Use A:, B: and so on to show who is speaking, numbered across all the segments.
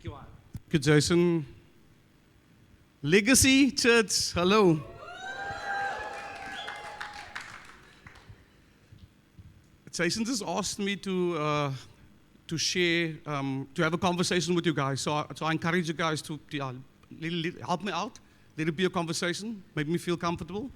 A: Thank you, Al.
B: Good, Jason. Legacy Church, hello. Jason just asked me to share, to have a conversation with you guys. So I encourage you guys to help me out. Let it be a conversation, make me feel comfortable.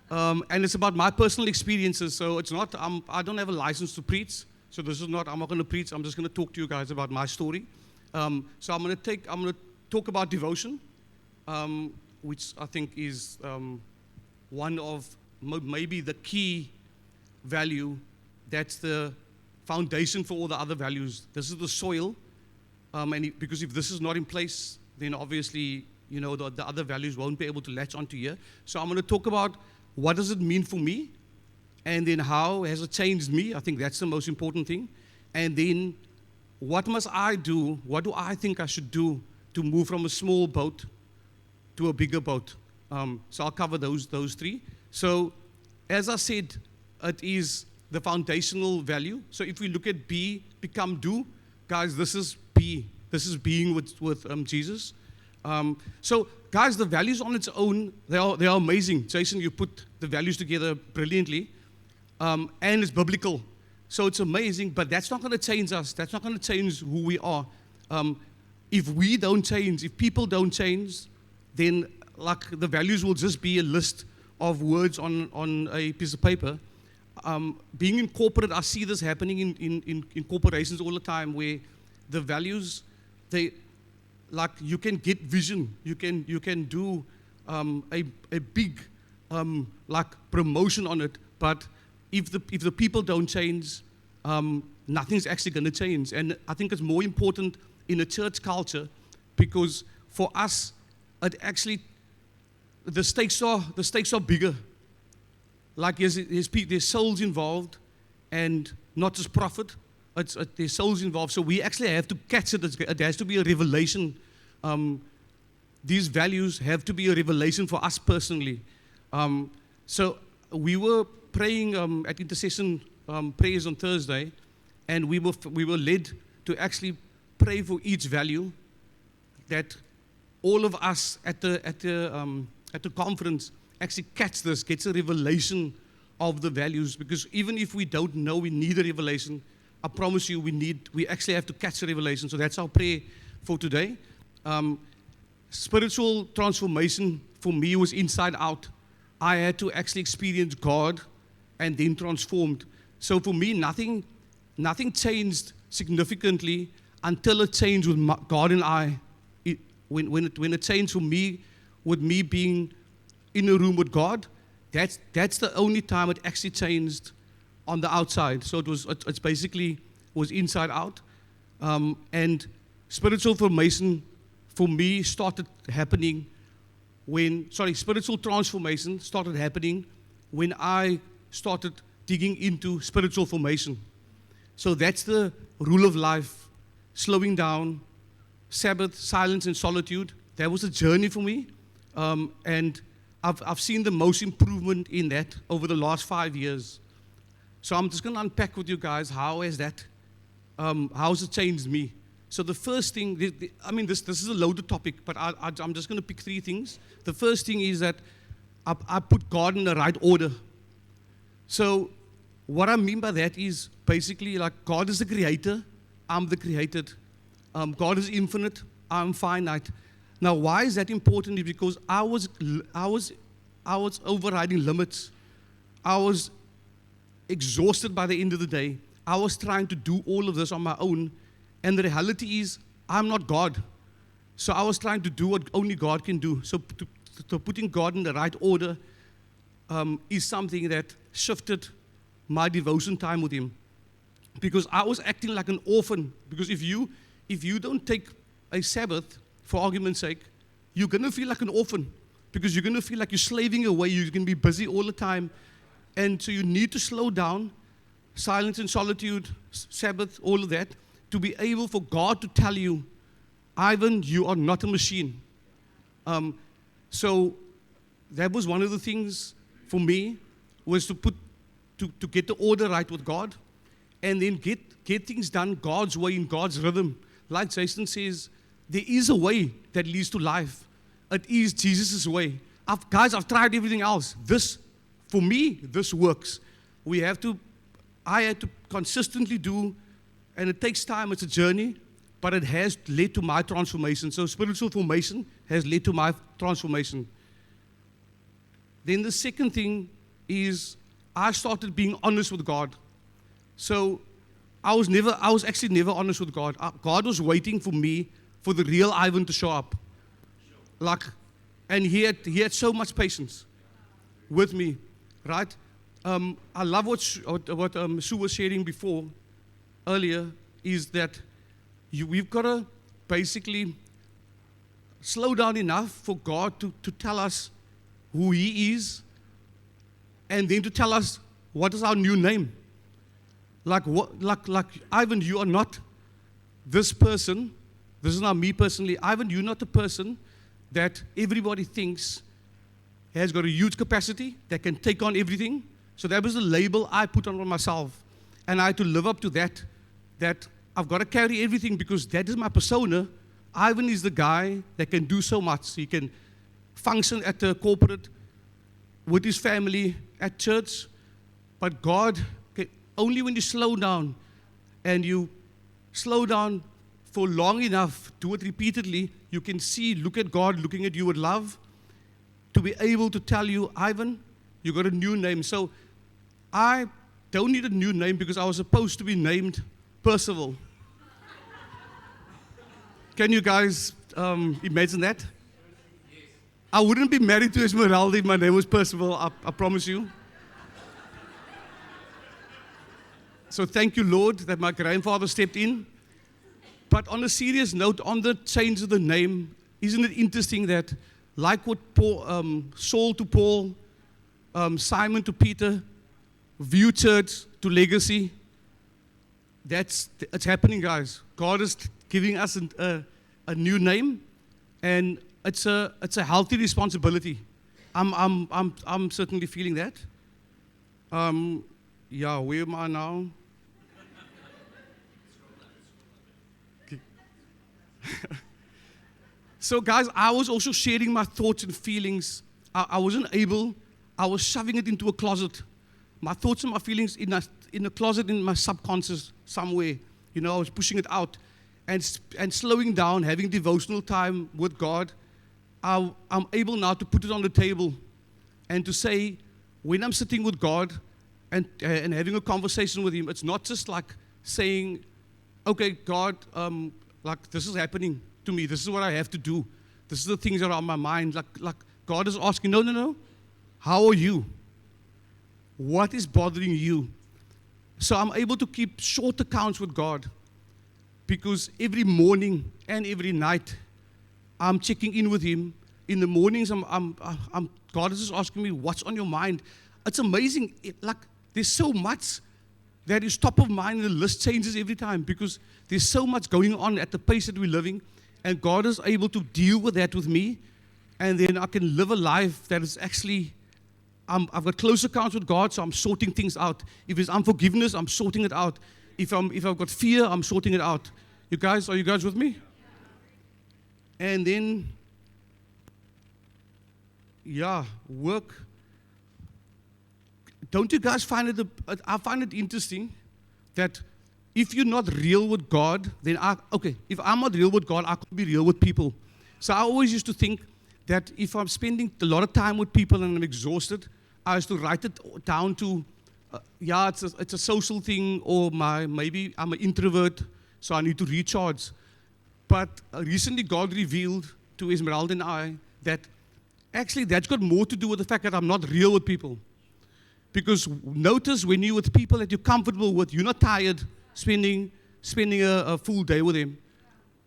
B: And it's about my personal experiences. So it's not, I don't have a license to preach. So this is not, I'm not going to preach. I'm just going to talk to you guys about my story. So I'm going to talk about devotion, which I think is one of maybe the key value. That's the foundation for all the other values. This is the soil, because if this is not in place, then obviously, you know, the other values won't be able to latch onto here. So I'm going to talk about what does it mean for me, and then how has it changed me. I think that's the most important thing. And then what must I do? What do I think I should do to move from a small boat to a bigger boat? So I'll cover those three. So as I said, it is the foundational value. So if we look at be, become, do, guys, this is be. This is being with Jesus. So guys, the values on its own, they are amazing. Jason, you put the values together brilliantly, and it's biblical. So it's amazing, but that's not going to change us. That's not going to change who we are. If we don't change, if people don't change, then like the values will just be a list of words on a piece of paper. Being in corporate, I see this happening in corporations all the time, where the values, they, like, you can get vision, you can do a big like promotion on it, but if the people don't change, nothing's actually going to change. And I think it's more important in a church culture, because for us, it actually, the stakes are bigger. Like there's souls involved, and not just profit. There's souls involved. So we actually have to catch it. It has to be a revelation. These values have to be a revelation for us personally. So we were praying at intercession prayers on Thursday, and we were led to actually pray for each value, that all of us at the conference actually catch this, gets a revelation of the values. Because even if we don't know we need a revelation, I promise you we actually have to catch a revelation. So that's our prayer for today. Spiritual transformation for me was inside out. I had to actually experience God and then transformed. So for me, nothing changed significantly until it changed with God and I. When it changed for me, with me being in a room with God, that's the only time it actually changed on the outside. So it's basically was inside out. And spiritual formation for me started happening spiritual transformation started happening when I started digging into spiritual formation. So that's the rule of life: slowing down, Sabbath, silence, and solitude. That was a journey for me, and I've seen the most improvement in that over the last 5 years. So I'm just going to unpack with you guys how has it changed me. So the first thing, this is a loaded topic, but I'm just going to pick 3 things. The first thing is that I put God in the right order. So what I mean by that is basically like God is the creator, I'm the created. God is infinite, I'm finite. Now, why is that important? Is because I was overriding limits. I was exhausted by the end of the day. I was trying to do all of this on my own, and the reality is I'm not God. So I was trying to do what only God can do. So putting God in the right order is something that shifted my devotion time with Him, because I was acting like an orphan. Because if you don't take a Sabbath, for argument's sake, you're going to feel like an orphan, because you're going to feel like you're slaving away. You're going to be busy all the time. And so you need to slow down, silence and solitude, Sabbath, all of that, to be able for God to tell you, Ivan, you are not a machine. So that was one of the things for me, was to get the order right with God, and then get things done God's way, in God's rhythm. Like Jason says, there is a way that leads to life. It is Jesus' way. Guys, I've tried everything else. For me, this works. I had to consistently do, and it takes time, it's a journey, but it has led to my transformation. So spiritual formation has led to my transformation. Then the second thing is I started being honest with God. So I was actually never honest with God. God was waiting for me, for the real Ivan to show up. And he had so much patience with me, right? I love what Sue was sharing before, earlier, is that we've got to basically slow down enough for God to tell us who He is, and then to tell us what is our new name. Like Ivan, you are not this person. This is not me personally. Ivan, you're not the person that everybody thinks has got a huge capacity, that can take on everything. So that was the label I put on myself. And I had to live up to that I've got to carry everything because that is my persona. Ivan is the guy that can do so much. He can function at the corporate, with his family, at church. But God, only when you slow down, and you slow down for long enough, do it repeatedly, you can look at God looking at you with love, to be able to tell you, Ivan, you got a new name. So I don't need a new name because I was supposed to be named Percival. Can you guys imagine that? Yes. I wouldn't be married to Esmeralda if my name was Percival, I promise you. So thank you, Lord, that my grandfather stepped in. But on a serious note, on the change of the name, isn't it interesting that, like what Saul to Paul, Simon to Peter, View Church to Legacy, it's happening, guys. God is giving us a new name, and it's a healthy responsibility. I'm certainly feeling that. Yeah, where am I now? Okay. So, guys, I was also sharing my thoughts and feelings. I wasn't able. I was shoving it into a closet. My thoughts and my feelings in a closet in my subconscious somewhere. I was pushing it out. And slowing down, having devotional time with God, I'm able now to put it on the table and to say, when I'm sitting with God and having a conversation with Him, it's not just like saying, okay, God, this is happening to me. This is what I have to do. This is the things that are on my mind. Like God is asking, no. How are you? What is bothering you? So I'm able to keep short accounts with God. Because every morning and every night, I'm checking in with Him. In the mornings, God is just asking me, what's on your mind? It's amazing. There's so much that is top of mind, and the list changes every time because there's so much going on at the pace that we're living, and God is able to deal with that with me, and then I can live a life that is actually, I've got close accounts with God, so I'm sorting things out. If there's unforgiveness, I'm sorting it out. If I've got fear, I'm sorting it out. Are you guys with me? And then, work. Don't you guys find it? I find it interesting that if you're not real with God, then if I'm not real with God, I can't be real with people. So I always used to think that if I'm spending a lot of time with people and I'm exhausted, I used to write it down to. It's a social thing, or maybe I'm an introvert, so I need to recharge. But recently God revealed to Esmeralda and I that actually that's got more to do with the fact that I'm not real with people. Because notice when you're with people that you're comfortable with, you're not tired spending a full day with them.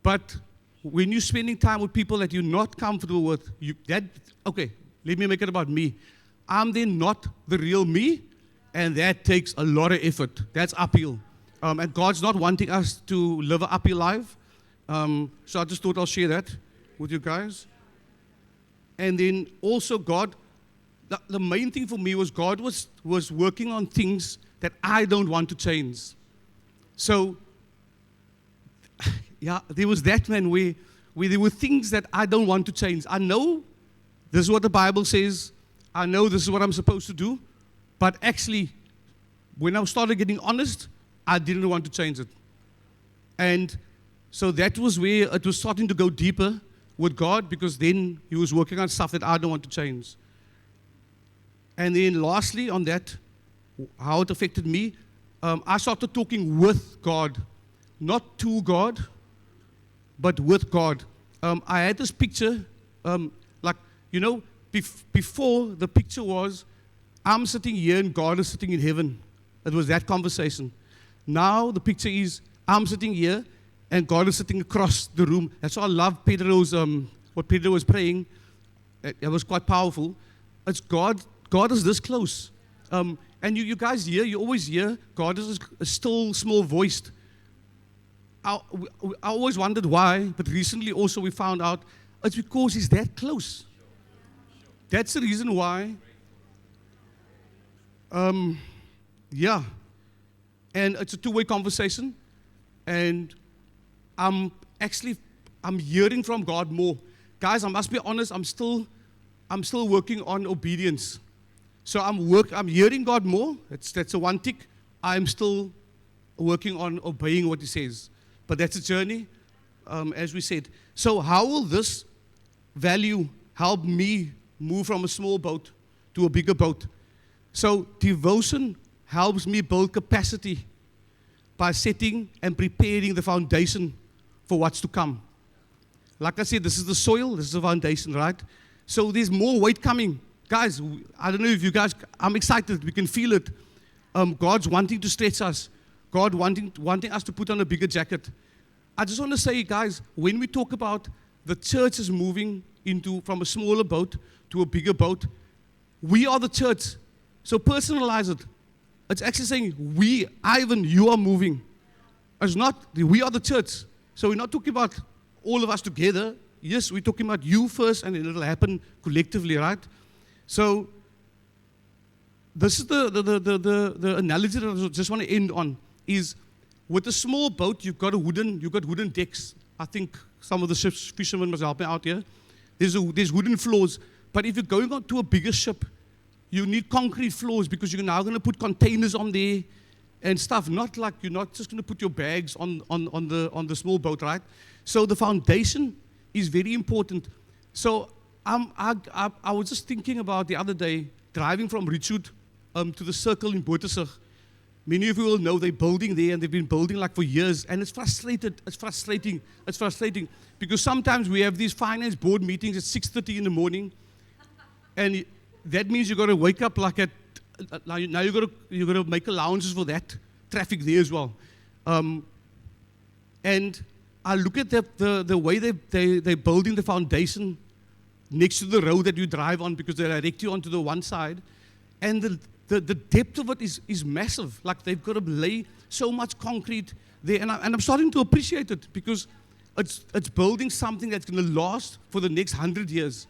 B: But when you're spending time with people that you're not comfortable with, let me make it about me. I'm then not the real me. And that takes a lot of effort. That's uphill. And God's not wanting us to live an uphill life. So I just thought I'll share that with you guys. And then also God, the main thing for me was God was working on things that I don't want to change. So, there was that, man, where where there were things that I don't want to change. I know this is what the Bible says. I know this is what I'm supposed to do. But actually, when I started getting honest, I didn't want to change it. And so that was where it was starting to go deeper with God, because then He was working on stuff that I don't want to change. And then lastly on that, how it affected me, I started talking with God, not to God, but with God. I had this picture, before the picture was, I'm sitting here and God is sitting in heaven. It was that conversation. Now the picture is, I'm sitting here and God is sitting across the room. That's why I love Pedro's, what Pedro was praying. It was quite powerful. It's God is this close. And you guys hear, you always hear, God is a still, small voiced. I always wondered why, but recently also we found out it's because He's that close. That's the reason why. Yeah. And it's a two-way conversation. And I'm hearing from God more. Guys, I must be honest, I'm still working on obedience. So I'm hearing God more. That's a one tick. I'm still working on obeying what He says. But that's a journey, as we said. So how will this value help me move from a small boat to a bigger boat? So devotion helps me build capacity by setting and preparing the foundation for what's to come. Like I said, this is the soil, this is the foundation, right? So there's more weight coming. Guys, I don't know if you guys, I'm excited, we can feel it. God's wanting to stretch us. God wanting us to put on a bigger jacket. I just want to say, guys, when we talk about the church is moving from a smaller boat to a bigger boat, we are the church. So personalize it. It's actually saying, Ivan, you are moving. It's not, we are the church. So we're not talking about all of us together. Yes, we're talking about you first, and it'll happen collectively, right? So this is the analogy that I just want to end on, is with a small boat, you've got wooden decks. I think some of the fishermen must help me out here. There's wooden floors. But if you're going on to a bigger ship, you need concrete floors, because you're now going to put containers on there and stuff. You're not just going to put your bags on the small boat, right? So the foundation is very important. So I was just thinking about the other day, driving from Richwood to the Circle in Boterberg. Many of you will know they're building there, and they've been building like for years, and it's frustrating, because sometimes we have these finance board meetings at 6:30 in the morning, and that means you've got to wake up like at, now you've got to make allowances for that traffic there as well. And I look at the way they're building the foundation next to the road that you drive on, because they direct you onto the one side, and the depth of it is massive. Like, they've got to lay so much concrete there, and I'm starting to appreciate it, because it's building something that's going to last for the next 100 years.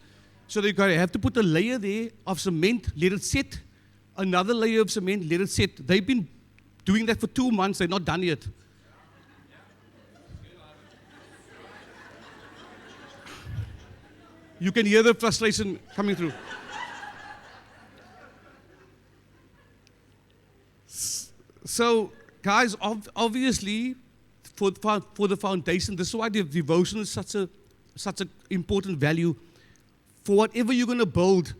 B: So they're going to have to put a layer there of cement, let it set, another layer of cement, let it set. They've been doing that for 2 months. They're not done yet. You can hear the frustration coming through. So, guys, obviously, for the foundation, this is why the devotion is such an important value. For whatever you're going to build,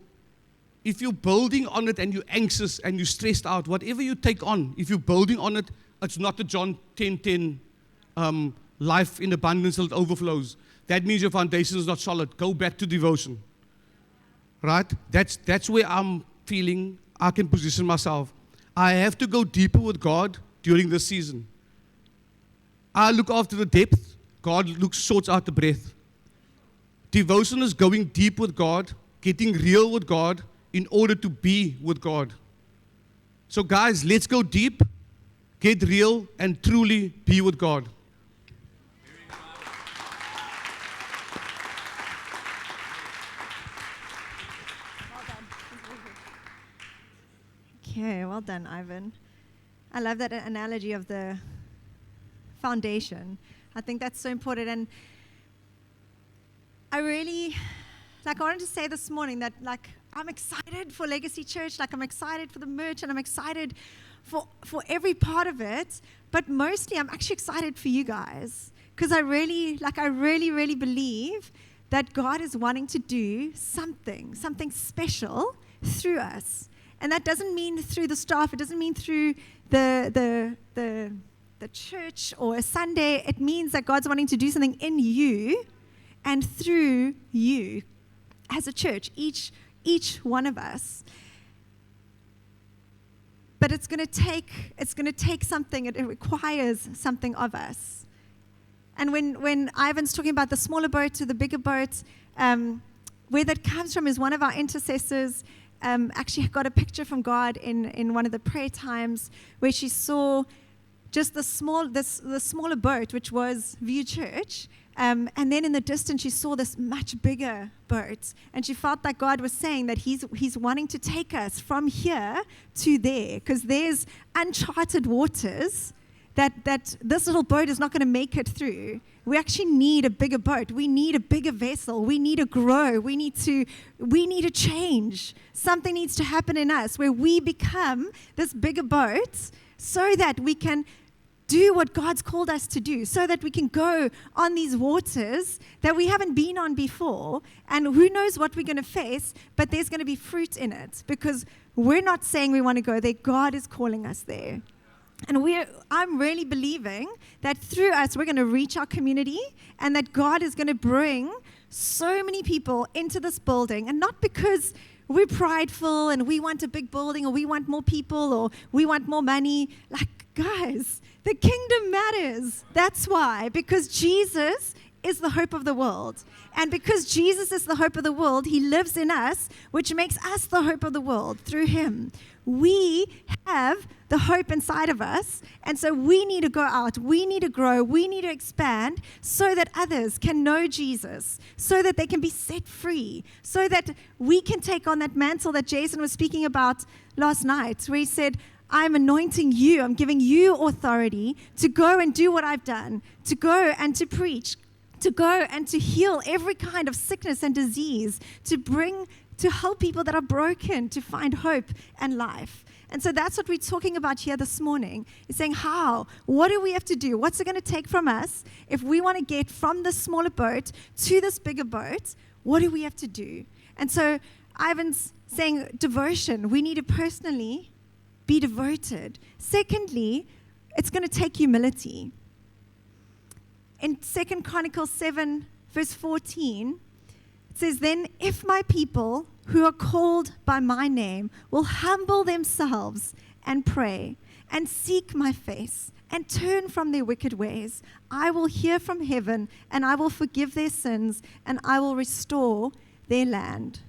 B: if you're building on it and you're anxious and you're stressed out, whatever you take on, if you're building on it, it's not the John 10:10, life in abundance till it overflows. That means your foundation is not solid. Go back to devotion. Right? That's where I'm feeling I can position myself. I have to go deeper with God during this season. I look after the depth. God sorts out the breadth. Devotion is going deep with God, getting real with God in order to be with God. So guys, let's go deep, get real, and truly be with God.
A: Okay, well done, Ivan. I love that analogy of the foundation. I think that's so important. And I really, I wanted to say this morning that, I'm excited for Legacy Church. I'm excited for the merch, and I'm excited for every part of it. But mostly, I'm actually excited for you guys. Because I really, really believe that God is wanting to do something special through us. And that doesn't mean through the staff. It doesn't mean through the church or a Sunday. It means that God's wanting to do something in you and through you as a church, each one of us. But it's going to take something. It requires something of us. And when Ivan's talking about the smaller boat to the bigger boat, where that comes from is one of our intercessors actually got a picture from God in one of the prayer times where she saw just the smaller boat, which was View Church, and then in the distance she saw this much bigger boat, and she felt like God was saying that He's wanting to take us from here to there, because there's uncharted waters that this little boat is not going to make it through. We actually need a bigger boat. We need a bigger vessel. We need to grow. We need to change. Something needs to happen in us where we become this bigger boat so that we can do what God's called us to do, so that we can go on these waters that we haven't been on before, and who knows what we're going to face, but there's going to be fruit in it, because we're not saying we want to go there. God is calling us there. And I'm really believing that through us, we're going to reach our community, and that God is going to bring so many people into this building. And not because we're prideful and we want a big building, or we want more people, or we want more money. Guys, the kingdom matters. That's why. Because Jesus is the hope of the world. And because Jesus is the hope of the world, He lives in us, which makes us the hope of the world through Him. We have the hope inside of us, and so we need to go out, we need to grow, we need to expand so that others can know Jesus, so that they can be set free, so that we can take on that mantle that Jason was speaking about last night, where he said, I'm anointing you, I'm giving you authority to go and do what I've done, to go and to preach, to go and to heal every kind of sickness and disease, to help people that are broken to find hope and life. And so that's what we're talking about here this morning. Is saying how? What do we have to do? What's it going to take from us if we want to get from this smaller boat to this bigger boat? What do we have to do? And so Ivan's saying devotion. We need to personally be devoted. Secondly, it's going to take humility. In 2 Chronicles 7, verse 14, it says, then if my people who are called by my name will humble themselves and pray and seek my face and turn from their wicked ways, I will hear from heaven and I will forgive their sins and I will restore their land.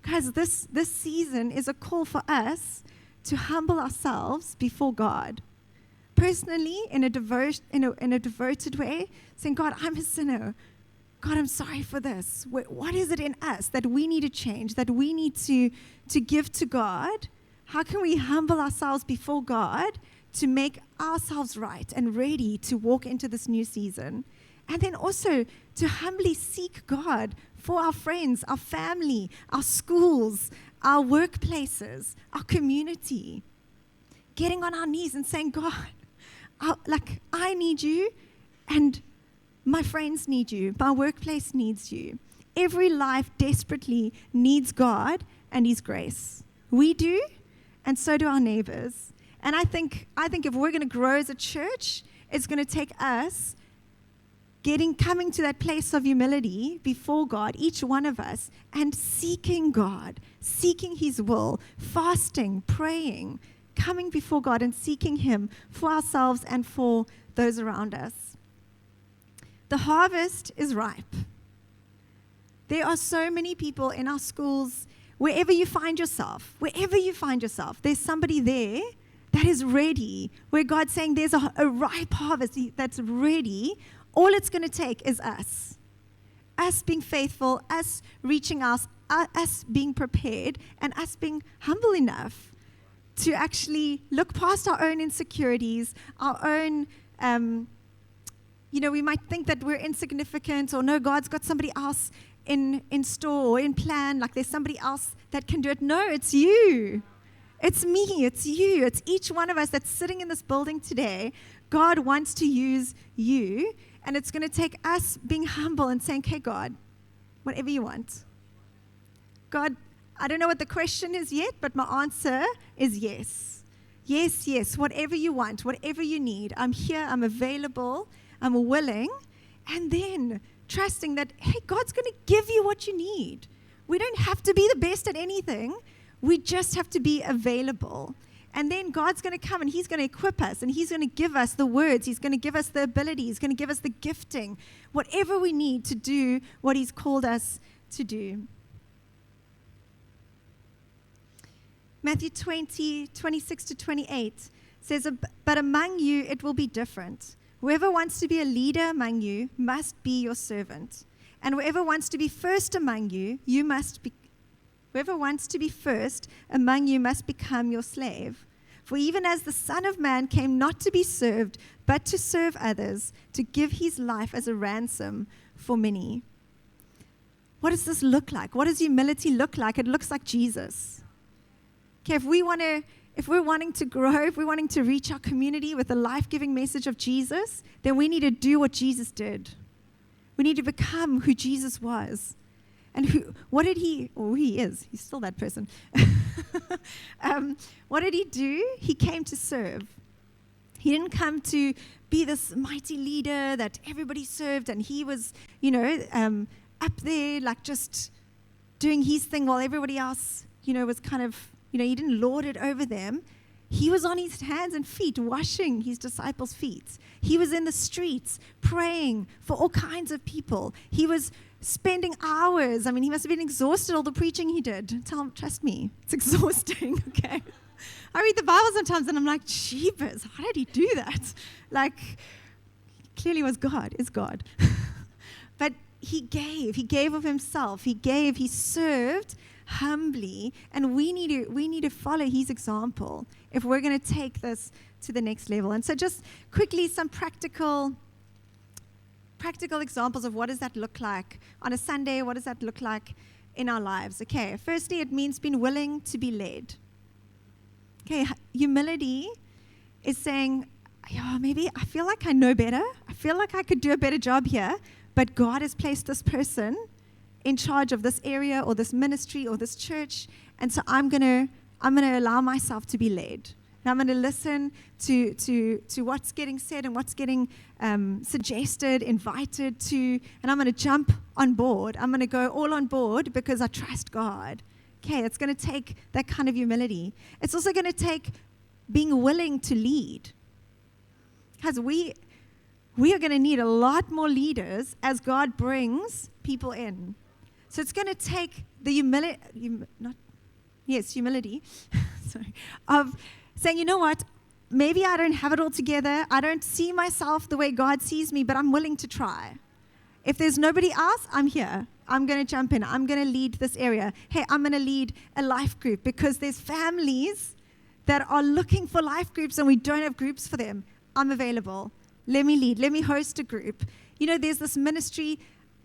A: Guys, this season is a call for us to humble ourselves before God. Personally, in a devoted way, saying, God, I'm a sinner. God, I'm sorry for this. What is it in us that we need to change, that we need to give to God? How can we humble ourselves before God to make ourselves right and ready to walk into this new season? And then also to humbly seek God for our friends, our family, our schools, our workplaces, our community. Getting on our knees and saying, God, I need you, and my friends need you. My workplace needs you. Every life desperately needs God and His grace. We do, and so do our neighbors. And I think if we're going to grow as a church, it's going to take us coming to that place of humility before God, each one of us, and seeking God, seeking His will, fasting, praying, coming before God and seeking Him for ourselves and for those around us. The harvest is ripe. There are so many people in our schools, wherever you find yourself, there's somebody there that is ready, where God's saying there's a ripe harvest that's ready. All it's going to take is us being faithful, us reaching out, us being prepared, and us being humble enough to actually look past our own insecurities, our own we might think that we're insignificant, or no, God's got somebody else in store or in plan, like there's somebody else that can do it. No, it's you. It's me. It's you. It's each one of us that's sitting in this building today. God wants to use you, and it's going to take us being humble and saying, okay, God, whatever you want. God, I don't know what the question is yet, but my answer is yes. Yes, yes, whatever you want, whatever you need. I'm here, I'm available, I'm willing. And then trusting that, hey, God's going to give you what you need. We don't have to be the best at anything. We just have to be available. And then God's going to come and He's going to equip us and He's going to give us the words. He's going to give us the ability. He's going to give us the gifting, whatever we need to do what He's called us to do. Matthew 20:26-28 says, but among you it will be different. Whoever wants to be a leader among you must be your servant. And whoever wants to be first among you, whoever wants to be first among you must become your slave. For even as the Son of Man came not to be served, but to serve others, to give His life as a ransom for many. What does this look like? What does humility look like? It looks like Jesus. Okay, if we're wanting to grow, if we're wanting to reach our community with the life-giving message of Jesus, then we need to do what Jesus did. We need to become who Jesus was. And what did He is. He's still that person. What did He do? He came to serve. He didn't come to be this mighty leader that everybody served, and He was, up there, like just doing His thing while everybody else, was kind of, He didn't lord it over them. He was on His hands and feet, washing His disciples' feet. He was in the streets, praying for all kinds of people. He was spending hours. I mean, He must have been exhausted, all the preaching He did. Trust me, it's exhausting, okay? I read the Bible sometimes and I'm like, jeepers, how did He do that? Like, clearly is God. But He gave of Himself. He served humbly, and we need to follow His example if we're going to take this to the next level. And so just quickly, some practical examples of what does that look like on a Sunday. What does that look like in our lives? Okay, firstly, it means being willing to be led. Okay, humility is saying, maybe I feel like I know better. I feel like I could do a better job here, but God has placed this person in charge of this area or this ministry or this church, and so I'm gonna allow myself to be led. And I'm going to listen to what's getting said and what's getting suggested, invited to, and I'm going to jump on board. I'm going to go all on board because I trust God. Okay, it's going to take that kind of humility. It's also going to take being willing to lead. Because we are going to need a lot more leaders as God brings people in. So it's going to take the humility, sorry, of saying, you know what, maybe I don't have it all together. I don't see myself the way God sees me, but I'm willing to try. If there's nobody else, I'm here. I'm going to jump in. I'm going to lead this area. Hey, I'm going to lead a life group because there's families that are looking for life groups and we don't have groups for them. I'm available. Let me lead. Let me host a group. There's this ministry.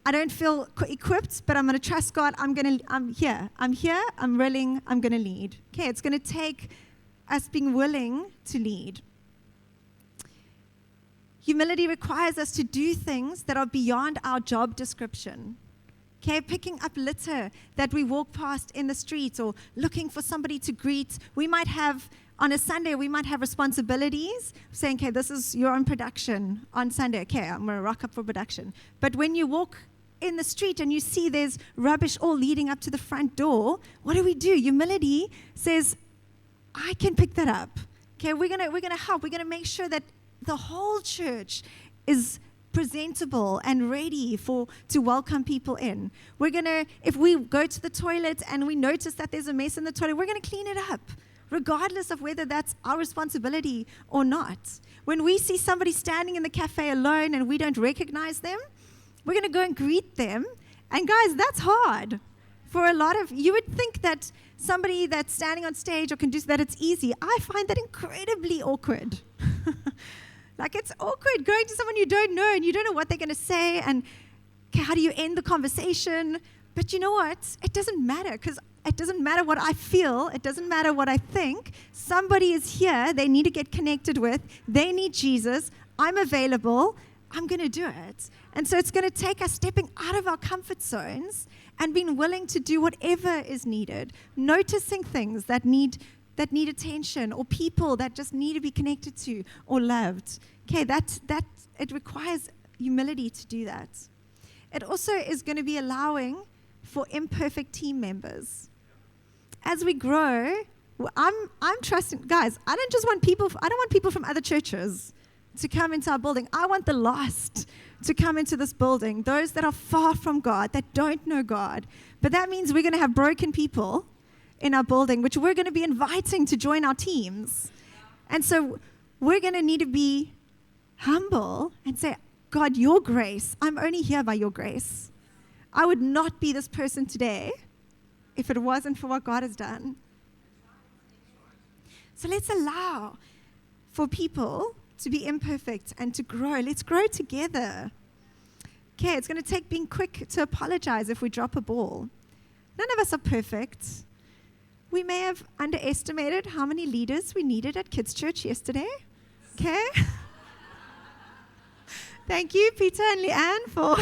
A: I don't feel equipped, but I'm going to trust God. I'm here. I'm willing. I'm going to lead. Okay, it's going to take us being willing to lead. Humility requires us to do things that are beyond our job description. Okay, picking up litter that we walk past in the streets or looking for somebody to greet. We might have, on a Sunday, responsibilities saying, okay, this is your own production on Sunday. Okay, I'm going to rock up for production. But when you walk in the street and you see there's rubbish all leading up to the front door, what do? Humility says, I can pick that up. Okay, we're gonna help. We're gonna make sure that the whole church is presentable and ready to welcome people in. If we go to the toilet and we notice that there's a mess in the toilet, we're gonna clean it up, regardless of whether that's our responsibility or not. When we see somebody standing in the cafe alone and we don't recognize them, we're gonna go and greet them. And guys, that's hard. For a lot of, you would think that somebody that's standing on stage or can do that, it's easy. I find that incredibly awkward. Like, it's awkward going to someone you don't know and you don't know what they're going to say. And okay, how do you end the conversation? But you know what? It doesn't matter, because it doesn't matter what I feel. It doesn't matter what I think. Somebody is here. They need to get connected with. They need Jesus. I'm available. I'm going to do it. And so it's going to take us stepping out of our comfort zones and being willing to do whatever is needed, noticing things that need attention, or people that just need to be connected to or loved. Okay, it requires humility to do that. It also is going to be allowing for imperfect team members. As we grow, I'm trusting, guys, I don't want people from other churches to come into our building. I want the lost to come into this building, those that are far from God, that don't know God. But that means we're going to have broken people in our building, which we're going to be inviting to join our teams. And so we're going to need to be humble and say, God, your grace, I'm only here by your grace. I would not be this person today if it wasn't for what God has done. So let's allow for people to be imperfect and to grow. Let's grow together. Okay, it's going to take being quick to apologize if we drop a ball. None of us are perfect. We may have underestimated how many leaders we needed at Kids Church yesterday. Okay? Thank you, Peter and Leanne, for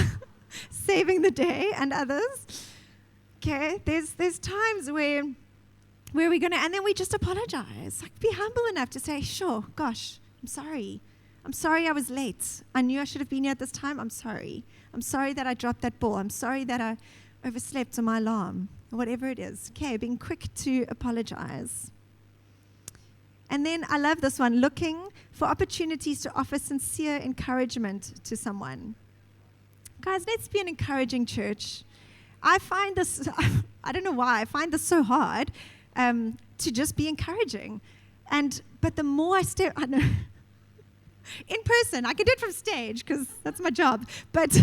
A: saving the day, and others. Okay, there's times where we're going to, and then we just apologize. Like, be humble enough to say, sure, gosh, I'm sorry. I'm sorry I was late. I knew I should have been here at this time. I'm sorry. I'm sorry that I dropped that ball. I'm sorry that I overslept on my alarm, or whatever it is. Okay, being quick to apologize. And then I love this one, looking for opportunities to offer sincere encouragement to someone. Guys, let's be an encouraging church. I find this, I don't know why, I find this so hard to just be encouraging. But the more I stay, I know, in person, I can do it from stage because that's my job. But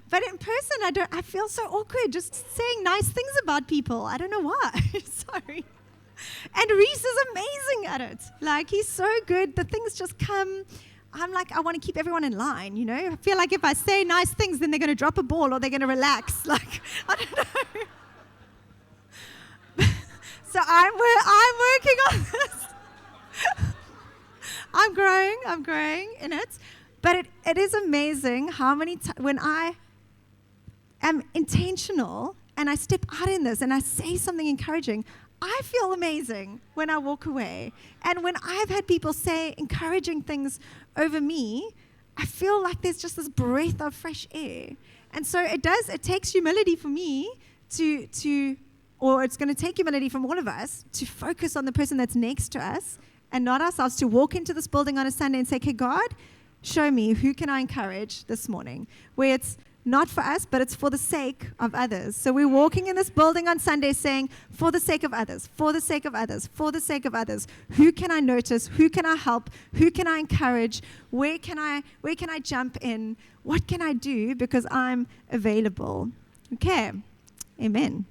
A: but in person, I feel so awkward just saying nice things about people. I don't know why. Sorry. And Reese is amazing at it. Like, he's so good. The things just come. I'm like, I want to keep everyone in line, you know? I feel like if I say nice things, then they're going to drop a ball or they're going to relax. Like, I don't know. So I'm working on this. I'm growing in it. But it is amazing how many times when I am intentional and I step out in this and I say something encouraging, I feel amazing when I walk away. And when I've had people say encouraging things over me, I feel like there's just this breath of fresh air. And so it takes humility for me or it's going to take humility from all of us to focus on the person that's next to us and not ourselves, to walk into this building on a Sunday and say, okay, God, show me who can I encourage this morning, where it's not for us, but it's for the sake of others. So we're walking in this building on Sunday saying, for the sake of others, for the sake of others, for the sake of others. Who can I notice? Who can I help? Who can I encourage? Where can I jump in? What can I do? Because I'm available. Okay. Amen.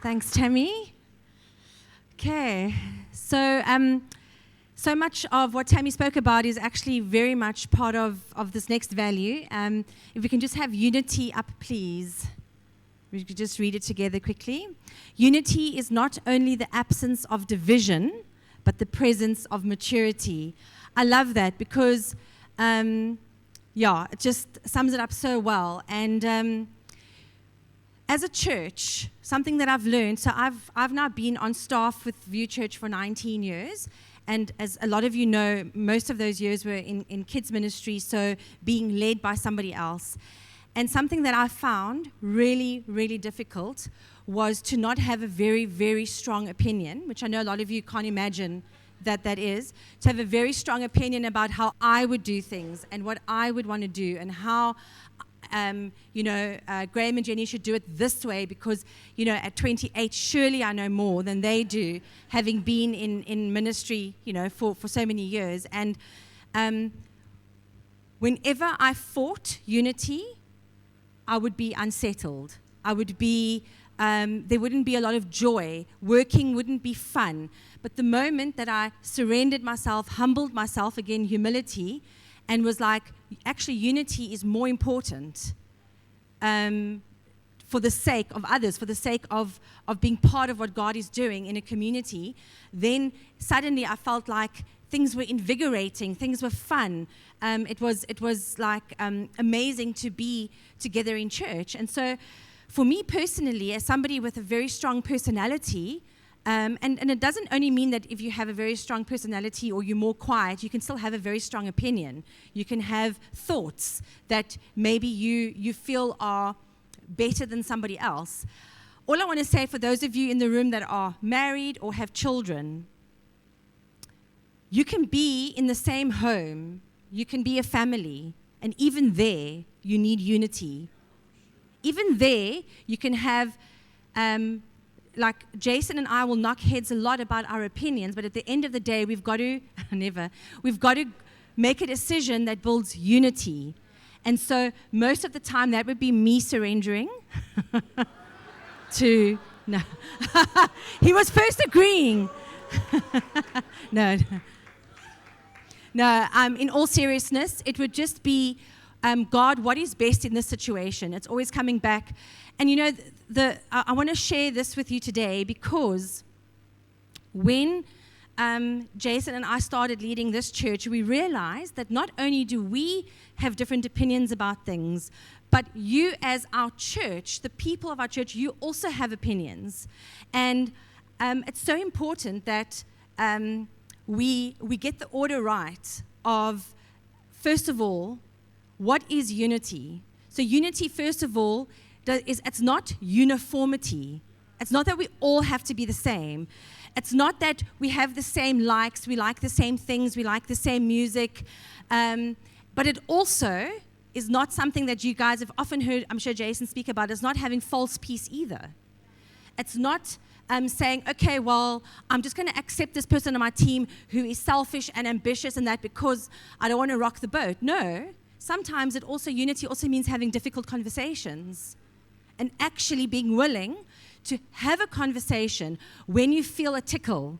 C: Thanks, Tammy. Okay. So much of what Tammy spoke about is actually very much part of this next value. If we can just have unity up, please. We could just read it together quickly. Unity is not only the absence of division, but the presence of maturity. I love that because, it just sums it up so well. And as a church, something that I've learned, so I've now been on staff with View Church for 19 years. And as a lot of you know, most of those years were in kids ministry, so being led by somebody else. And something that I found really, really difficult was to not have a very, very strong opinion, which I know a lot of you can't imagine that is, to have a very strong opinion about how I would do things and what I would want to do and how Graham and Jenny should do it this way because, at 28, surely I know more than they do, having been in ministry, for so many years. And whenever I fought unity, I would be unsettled. I would be there wouldn't be a lot of joy. Working wouldn't be fun. But the moment that I surrendered myself, humbled myself, again, humility, and was like, actually, unity is more important for the sake of others, for the sake of being part of what God is doing in a community, then suddenly I felt like things were invigorating, things were fun. It was like amazing to be together in church. And so for me personally, as somebody with a very strong personality, and it doesn't only mean that if you have a very strong personality or you're more quiet, you can still have a very strong opinion. You can have thoughts that maybe you feel are better than somebody else. All I want to say for those of you in the room that are married or have children, you can be in the same home, you can be a family, and even there, you need unity. Even there, you can have, like Jason and I will knock heads a lot about our opinions, but at the end of the day, we've got to make a decision that builds unity. And so most of the time, that would be me surrendering to, no. He was first agreeing. No. No, in all seriousness, it would just be, God, what is best in this situation? It's always coming back. And you know, I want to share this with you today because when Jason and I started leading this church, we realized that not only do we have different opinions about things, but you as our church, the people of our church, you also have opinions. And it's so important that we get the order right of, first of all, what is unity? So unity, first of all, it's not uniformity. It's not that we all have to be the same. It's not that we have the same likes, we like the same things, we like the same music. But it also is not something that you guys have often heard, I'm sure Jason speak about, is not having false peace either. It's not saying, okay, well, I'm just going to accept this person on my team who is selfish and ambitious and that because I don't want to rock the boat. No, sometimes unity also means having difficult conversations and actually being willing to have a conversation when you feel a tickle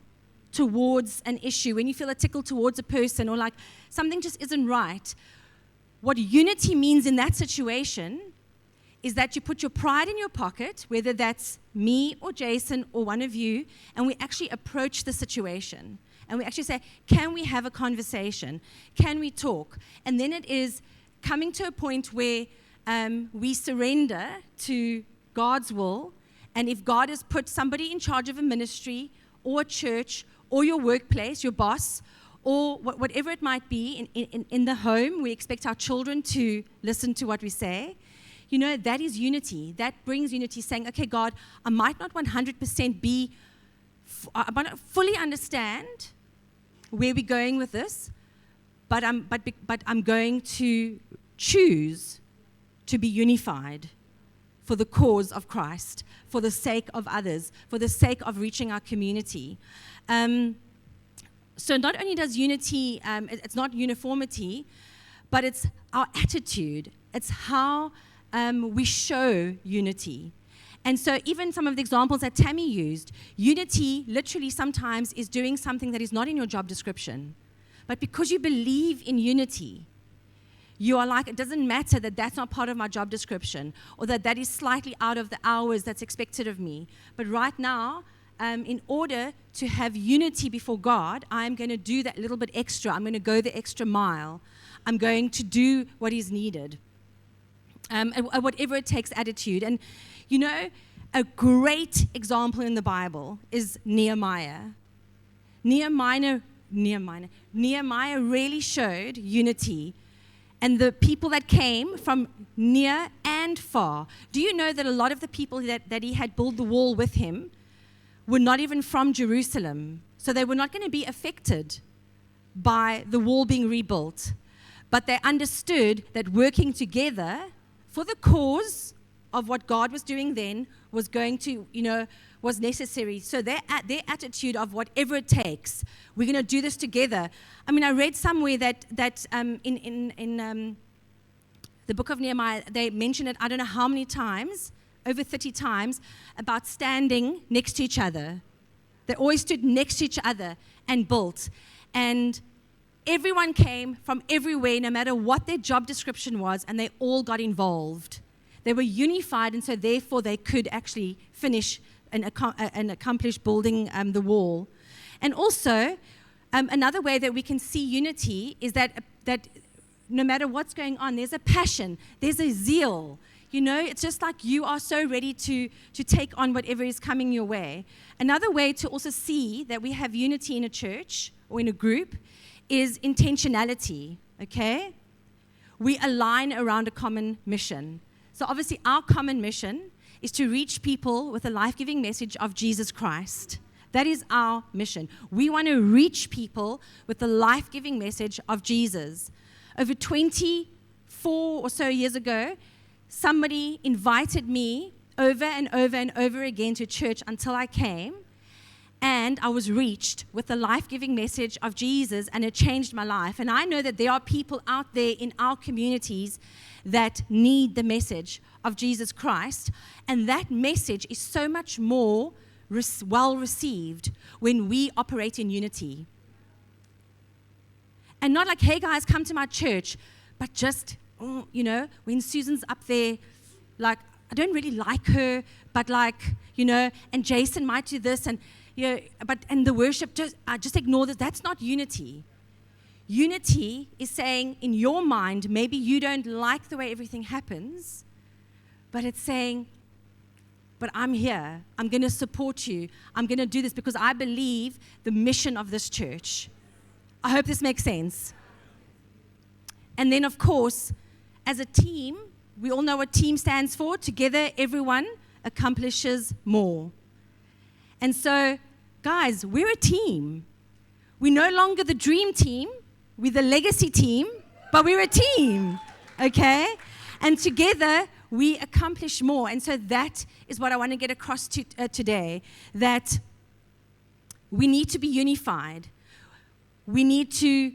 C: towards an issue, when you feel a tickle towards a person or like something just isn't right. What unity means in that situation is that you put your pride in your pocket, whether that's me or Jason or one of you, and we actually approach the situation. And we actually say, can we have a conversation? Can we talk? And then it is coming to a point where we surrender to God's will. And if God has put somebody in charge of a ministry or a church or your workplace, your boss, or whatever it might be in the home, we expect our children to listen to what we say. You know, that is unity. That brings unity, saying, okay, God, I might not 100% I might not fully understand where we're going with this, but I'm going to choose to be unified for the cause of Christ, for the sake of others, for the sake of reaching our community. So not only does unity, it's not uniformity, but it's our attitude. It's how we show unity. And so even some of the examples that Tammy used, unity literally sometimes is doing something that is not in your job description. But because you believe in unity, you are like, it doesn't matter that that's not part of my job description or that is slightly out of the hours that's expected of me. But right now, in order to have unity before God, I'm going to do that little bit extra. I'm going to go the extra mile. I'm going to do what is needed. Whatever it takes attitude. And, you know, a great example in the Bible is Nehemiah. Nehemiah really showed unity. And the people that came from near and far. Do you know that a lot of the people that he had built the wall with him were not even from Jerusalem? So they were not going to be affected by the wall being rebuilt. But they understood that working together for the cause of what God was doing then was going to, was necessary. So their attitude of whatever it takes, we're going to do this together. I mean, I read somewhere that in the book of Nehemiah, they mention it, I don't know how many times, over 30 times about standing next to each other. They always stood next to each other and built. And everyone came from everywhere, no matter what their job description was, and they all got involved. They were unified, and so therefore they could actually finish and accomplish building the wall. And also, another way that we can see unity is that no matter what's going on, there's a passion, there's a zeal. You know, it's just like you are so ready to take on whatever is coming your way. Another way to also see that we have unity in a church or in a group is intentionality, okay? We align around a common mission. So obviously our common mission is to reach people with a life-giving message of Jesus Christ. That is our mission. We want to reach people with the life-giving message of Jesus. Over 24 or so years ago, somebody invited me over and over and over again to church until I came, and I was reached with the life-giving message of Jesus, and it changed my life. And I know that there are people out there in our communities that need the message of Jesus Christ, and that message is so much more well received when we operate in unity. And not like, hey guys, come to my church, but just, you know, when Susan's up there, like, I don't really like her, but like, you know, and Jason might do this, and, you know, and the worship, just ignore this. That's not unity. Unity is saying, in your mind, maybe you don't like the way everything happens, but it's saying, but I'm here. I'm going to support you. I'm going to do this because I believe the mission of this church. I hope this makes sense. And then, of course, as a team, we all know what team stands for. Together, everyone accomplishes more. And so, guys, we're a team. We're no longer the dream team. We're the legacy team, but we're a team, okay? And together, we accomplish more. And so that is what I want to get across to, today, that we need to be unified. We need to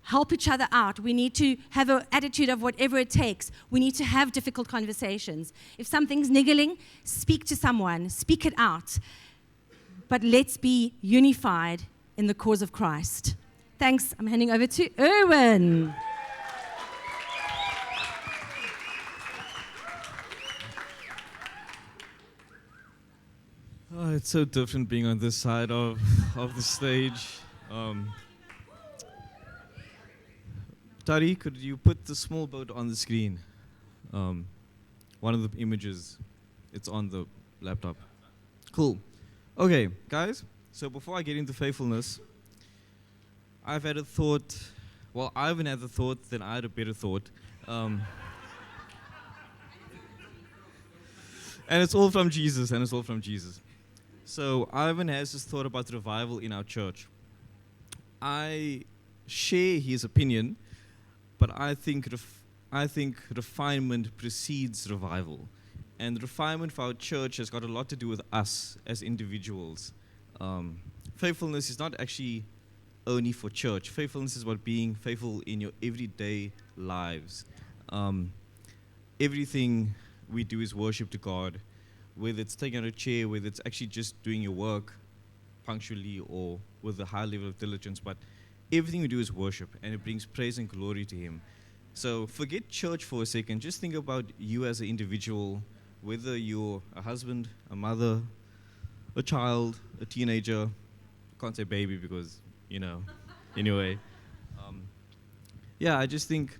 C: help each other out. We need to have an attitude of whatever it takes. We need to have difficult conversations. If something's niggling, speak to someone, speak it out. But let's be unified in the cause of Christ. Thanks. I'm handing over to Erwin.
D: Oh, it's so different being on this side of the stage. Tari, could you put the small boat on the screen? One of the images, it's on the laptop. Cool. Okay, guys, so before I get into faithfulness, I've had a thought. Well, I haven't had the thought, then I had a better thought. And it's all from Jesus, So Ivan has this thought about revival in our church. I share his opinion, but I think refinement precedes revival. And refinement for our church has got a lot to do with us as individuals. Faithfulness is not actually only for church. Faithfulness is about being faithful in your everyday lives. Everything we do is worship to God, whether it's taking out a chair, whether it's actually just doing your work punctually or with a high level of diligence, but everything we do is worship, and it brings praise and glory to Him. So forget church for a second. Just think about you as an individual, whether you're a husband, a mother, a child, a teenager. I can't say baby because, you know, anyway. I just think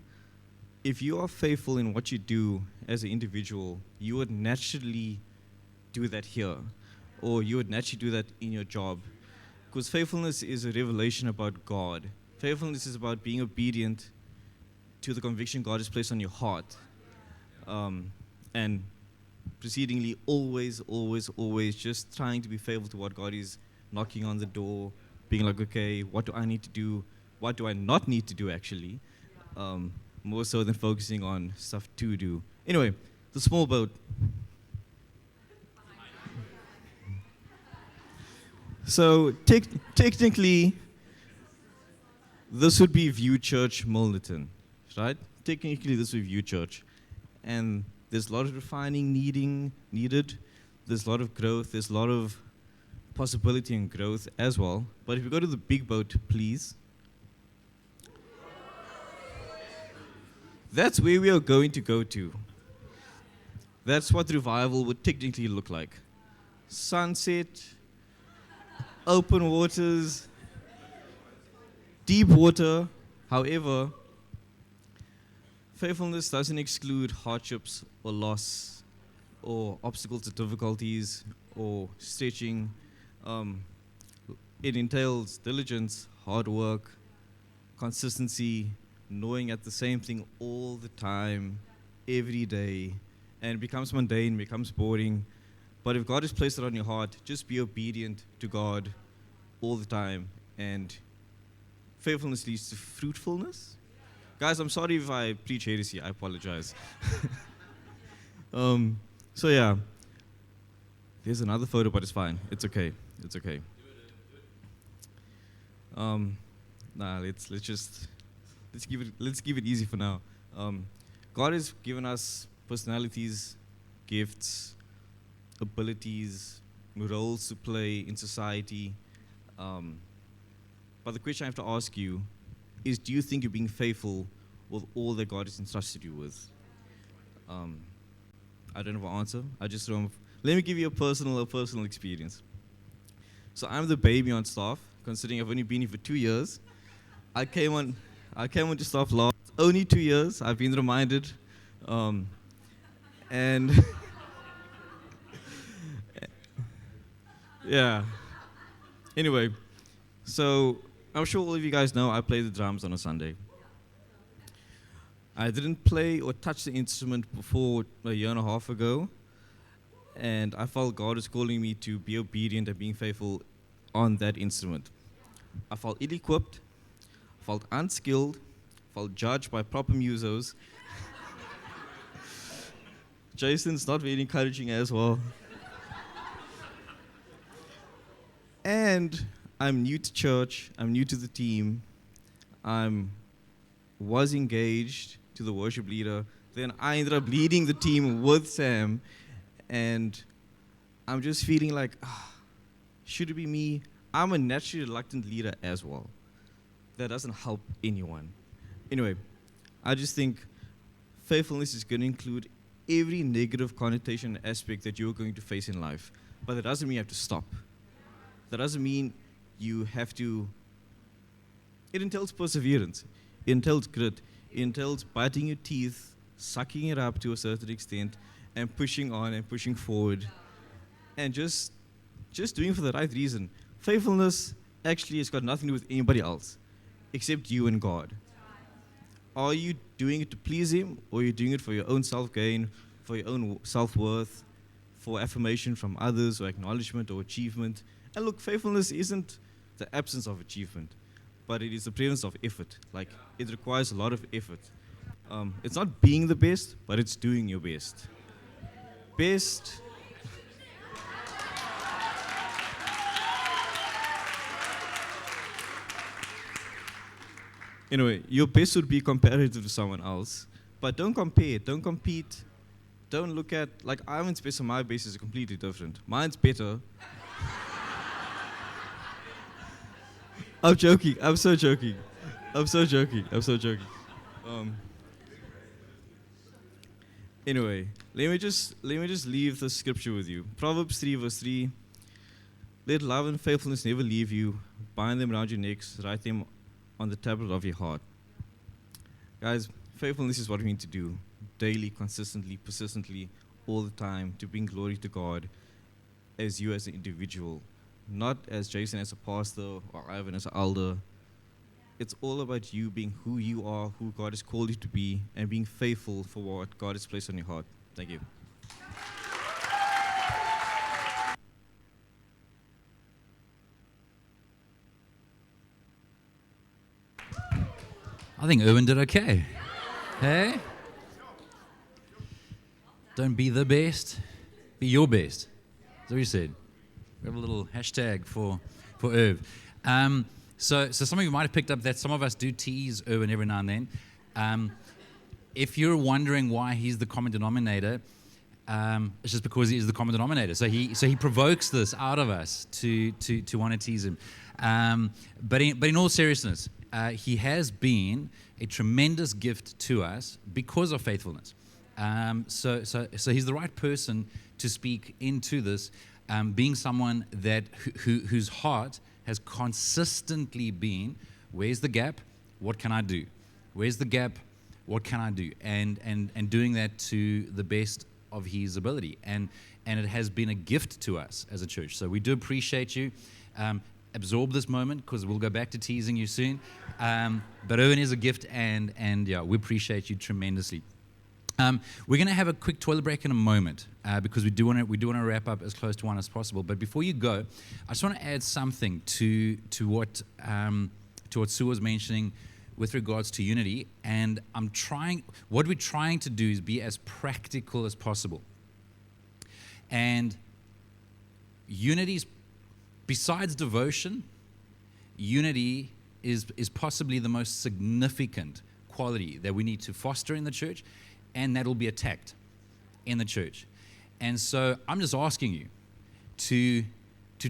D: if you are faithful in what you do as an individual, you would naturally do that here, or you would naturally do that in your job. Because faithfulness is a revelation about God. Faithfulness is about being obedient to the conviction God has placed on your heart. And precedingly, always just trying to be faithful to what God is knocking on the door, being like, okay, what do I need to do? What do I not need to do, actually? More so than focusing on stuff to do. Anyway, the small boat. So technically, this would be View Church Milnerton, right? Technically, this would be View Church. And There's a lot of refining needed. There's a lot of growth. There's a lot of possibility and growth as well. But if you go to the big boat, please. That's where we are going to go to. That's what revival would technically look like. Sunset, open waters, deep water. However, faithfulness doesn't exclude hardships or loss or obstacles or difficulties or stretching. It entails diligence, hard work, consistency, knowing at the same thing all the time, every day, and it becomes mundane, becomes boring. But if God has placed it on your heart, just be obedient to God all the time, and faithfulness leads to fruitfulness. Guys, I'm sorry if I preach heresy. I apologize. So yeah, there's another photo, but it's fine. It's okay. It's okay. Let's give it easy for now. God has given us personalities, gifts, abilities, roles to play in society. But the question I have to ask you is, do you think you're being faithful with all that God has entrusted you with? I don't have an answer. Let me give you a personal experience. So I'm the baby on staff, considering I've only been here for 2 years. I came on to staff last. Only 2 years, I've been reminded. And yeah. Anyway, so I'm sure all of you guys know I play the drums on a Sunday. I didn't play or touch the instrument before a year and a half ago, and I felt God is calling me to be obedient and being faithful on that instrument. I felt ill-equipped, felt unskilled, felt judged by proper musos. Jason's not very encouraging as well. And I'm new to church, I'm new to the team, was engaged to the worship leader, then I ended up leading the team with Sam, and I'm just feeling like, should it be me? I'm a naturally reluctant leader as well. That doesn't help anyone. Anyway, I just think faithfulness is going to include every negative connotation and aspect that you're going to face in life. But that doesn't mean you have to stop. That doesn't mean you have to. It entails perseverance. It entails grit. It entails biting your teeth, sucking it up to a certain extent, and pushing on and pushing forward. And just doing it for the right reason. Faithfulness actually has got nothing to do with anybody else except you and God. Are you doing it to please Him, or are you doing it for your own self-gain, for your own self-worth, for affirmation from others, or acknowledgement or achievement? And look, faithfulness isn't the absence of achievement, but it is the presence of effort. Like, it requires a lot of effort. It's not being the best, but it's doing your best. Best. Anyway, your best would be comparative to someone else, but don't compare, don't compete, don't look at, like, Ivan's best and my best is completely different. Mine's better. I'm joking, I'm so joking. Anyway, let me just leave the scripture with you. Proverbs 3 verse 3, let love and faithfulness never leave you, bind them around your necks, write them on the tablet of your heart. Guys, faithfulness is what we need to do daily, consistently, persistently, all the time, to bring glory to God as you as an individual, not as Jason as a pastor or Ivan as an elder. It's all about you being who you are, who God has called you to be, and being faithful for what God has placed on your heart. Thank you.
E: I think Erwin did okay. Hey? Don't be the best, be your best. That's what you said. We have a little hashtag for Irv. So some of you might have picked up that some of us do tease Erwin every now and then. if you're wondering why he's the common denominator, it's just because he is the common denominator. So he provokes this out of us to want to tease him. But in all seriousness, he has been a tremendous gift to us because of faithfulness. So he's the right person to speak into this, being someone that whose heart has consistently been, where's the gap? What can I do? Where's the gap? What can I do? And doing that to the best of his ability. And it has been a gift to us as a church. So we do appreciate you. Absorb this moment, because we'll go back to teasing you soon. But Erwin is a gift, and yeah, we appreciate you tremendously. We're going to have a quick toilet break in a moment, because we do want to wrap up as close to one as possible. But before you go, I just want to add something to what Sue was mentioning with regards to unity. And what we're trying to do is be as practical as possible. And unity's, besides devotion, unity is possibly the most significant quality that we need to foster in the church, and that will be attacked in the church. And so I'm just asking you to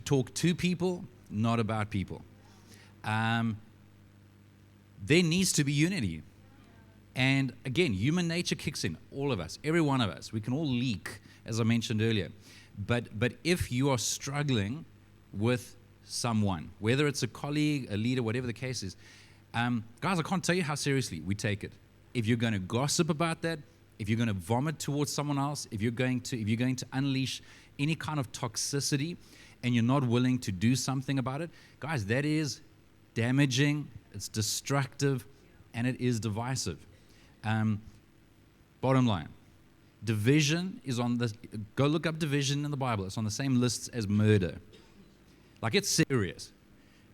E: talk to people, not about people. There needs to be unity. And again, human nature kicks in, all of us, every one of us. We can all leak, as I mentioned earlier. But if you are struggling with someone, whether it's a colleague, a leader, whatever the case is, guys, I can't tell you how seriously we take it. If you're going to gossip about that, if you're going to vomit towards someone else, if you're going to unleash any kind of toxicity, and you're not willing to do something about it, guys, that is damaging, it's destructive, and it is divisive. Bottom line, division is on the, go look up division in the Bible. It's on the same lists as murder. Like, it's serious.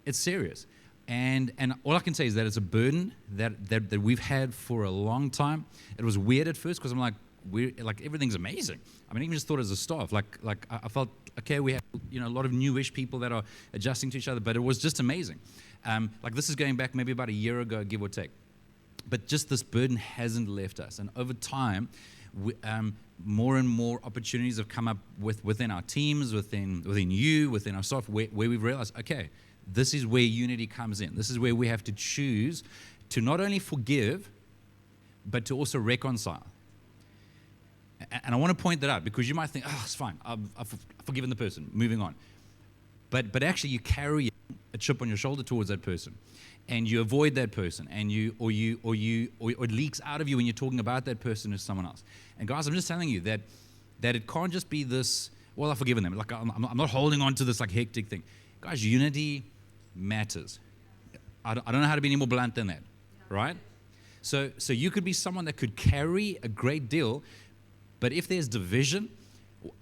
E: It's serious. And all I can say is that it's a burden that we've had for a long time. It was weird at first, because I'm like, everything's amazing. I mean, I even just thought as a staff, I felt, okay, we have, a lot of newish people that are adjusting to each other, but it was just amazing. This is going back maybe about a year ago, give or take. But just this burden hasn't left us. And over time, more and more opportunities have come up within our teams, within you, within our staff, where we've realized, okay, this is where unity comes in. This is where we have to choose to not only forgive, but to also reconcile. And I want to point that out, because you might think, oh, it's fine, I've forgiven the person, moving on. But actually, you carry a chip on your shoulder towards that person, and you avoid that person, and or it leaks out of you when you're talking about that person to someone else. And guys, I'm just telling you that it can't just be this, well, I've forgiven them. Like, I'm not holding on to this like hectic thing. Guys, unity matters. I don't know how to be any more blunt than that, right? So you could be someone that could carry a great deal, but if there's division,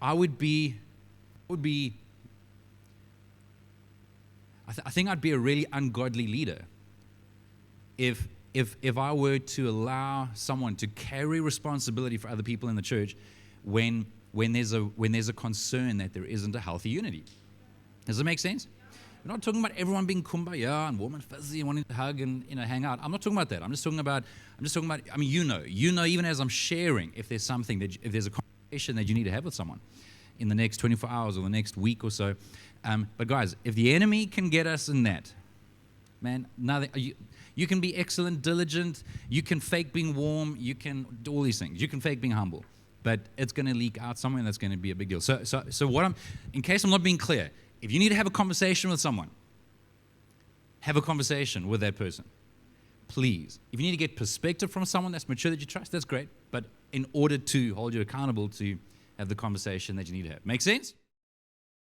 E: I think I'd be a really ungodly leader if I were to allow someone to carry responsibility for other people in the church when there's a concern that there isn't a healthy unity. Does it make sense? We're not talking about everyone being kumbaya and warm and fuzzy and wanting to hug and hang out. I'm not talking about that. I'm just talking about. I mean, you know, even as I'm sharing, if there's something if there's a conversation that you need to have with someone in the next 24 hours or the next week or so. But guys, if the enemy can get us in that, man, nothing. You can be excellent, diligent. You can fake being warm. You can do all these things. You can fake being humble, but it's going to leak out somewhere, and that's going to be a big deal. So what in case I'm not being clear, if you need to have a conversation with someone, have a conversation with that person, please. If you need to get perspective from someone that's mature that you trust, that's great. But in order to hold you accountable to have the conversation that you need to have, make sense?